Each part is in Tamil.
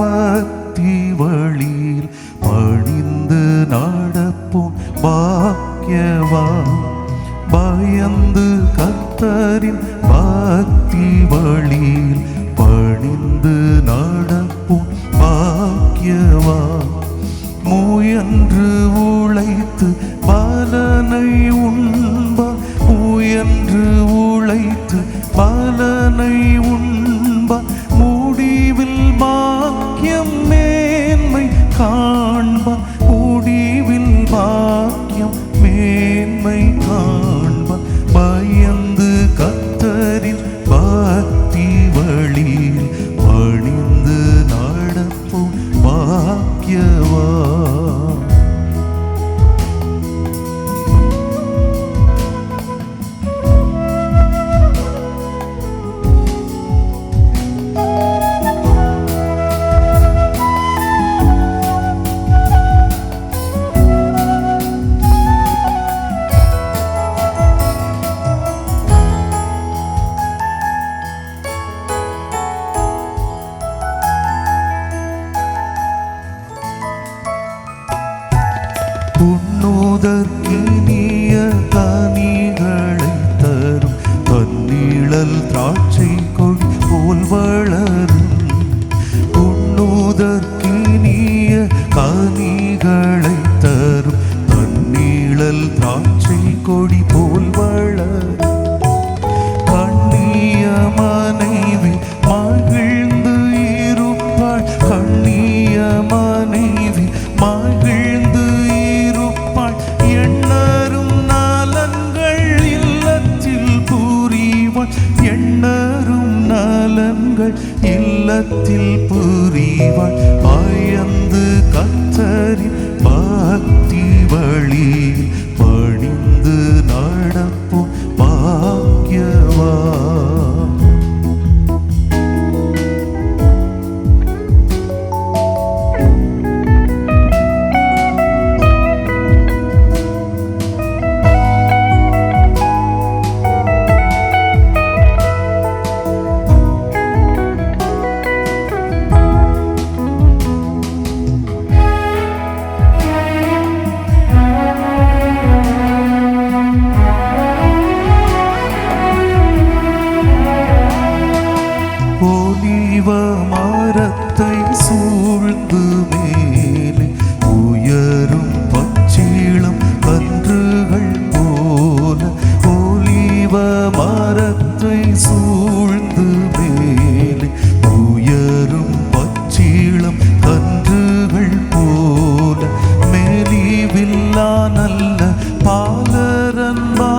பக்தி வழியில் பணிந்து நடப்போம் பாக்கியவான். பயந்து கர்த்தரின் பக்தி வழியில் பணிந்து நடப்போம் பாக்கியவான். முயன்று உழைத்து பலனை உண்பான், முயன்று உழைத்து பலனை உண்பான். முடிவில் பாக்கியம் மேன்மை காண்பான், முடிவில் பாக்கியம் மேன்மை காண்பான். பயந்து கர்த்தரின் பக்தி வழியில் பணிந்து நடப்போம் பாக்கியவான். உண்ணுதற்கினிய கனிகளை தரும் தன்னிழல் திராட்சை கொடி போல் வளரும். உண்ணுதற்கினிய கனிகளை தரும் தன்னிழல் திராட்சை கொடி போல் வளரும். கண்ணிய மனைவி மகிழ்ந்து இருப்பாள், கண்ணிய மனைவி மகிழ்ந்து இருப்பாள். எண்ணரும் நலன்கள் இல்லத்தில் புரிவாள், எண்ணரும் நலன்கள் இல்லத்தில் புரிவாள். பயந்து கர்த்தரின் பக்தி வழியில் பணிந்து நடப்போம் பாக்கியவான். ஒலிவ மரத்தை சூழ்ந்து மேலே உயரும் பச்சிளம் கன்றுகள் போல, ஒலிவ மரத்தை சூழ்ந்து மேலே உயரும் பச்சிளம் கன்றுகள் போல. மெலிவில்லா நல்ல பாலரன்பாலே,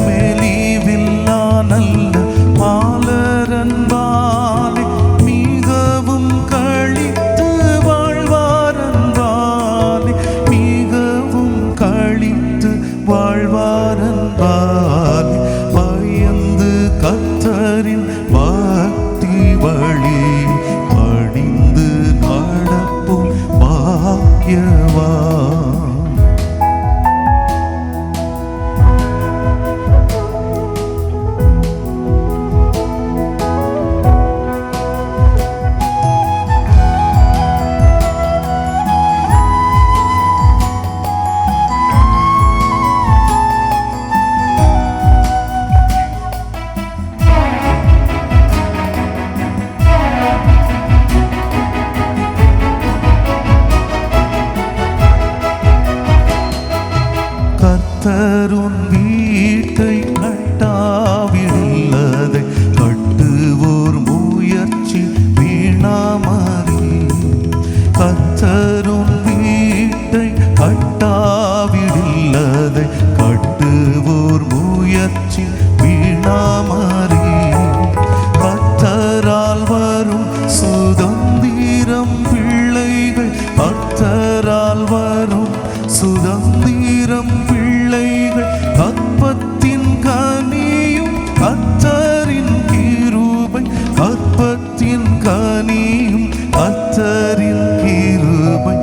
மெலிவில்லா நல்ல பாலரன்பாலே மிகவும் களித்து வாழ்வாரன்பாலே, மிகவும் களித்து வாழ்வாரன்பாலே. பயந்து கர்த்தரின் பக்தி வழி பணிந்து நடப்போம் பாக்கியவான். கர்த்தருன் வீட்டை கட்டாவிடில்லதை கட்டுவோர் முயற்சி வீணாமறி. கர்த்தருன் வீட்டை கட்டாவிடில்லதை கட்டுவோர் முயற்சி வீணாமறி. கர்த்தரால் வரும் சுதந்திரம் பிள்ளைகள், கர்த்தரால் வரும் சுதந்திரம் பிள்ளைகள். கற்பத்தின் கனியும் கர்த்தரின் கிருபை, கற்பத்தின் கனியும் கர்த்தரின் கிருபை.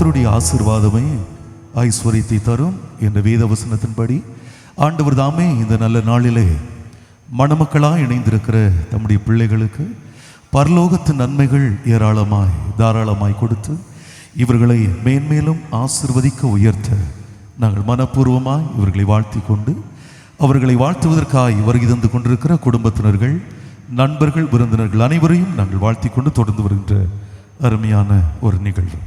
கர்த்தருடைய ஆசீர்வாதமே ஐஸ்வரியத்தை தரும் என்ற வேத வசனத்தின்படி ஆண்டவர் தாமே இந்த நல்ல நாளிலே மணமக்களாக இணைந்திருக்கிற தம்முடைய பிள்ளைகளுக்கு பரலோகத்து நன்மைகள் ஏராளமாய் தாராளமாய் கொடுத்து இவர்களை மேன்மேலும் ஆசீர்வதிக்க உயர்த்த நாங்கள் மனப்பூர்வமாய் இவர்களை வாழ்த்தி கொண்டு அவர்களை வாழ்த்துவதற்காய் வருகை தந்து கொண்டிருக்கிற குடும்பத்தினர்கள், நண்பர்கள், விருந்தினர்கள் அனைவரையும் நாங்கள் வாழ்த்தி கொண்டு தொடர்ந்து வருகின்ற அருமையான ஒரு நிகழ்வு.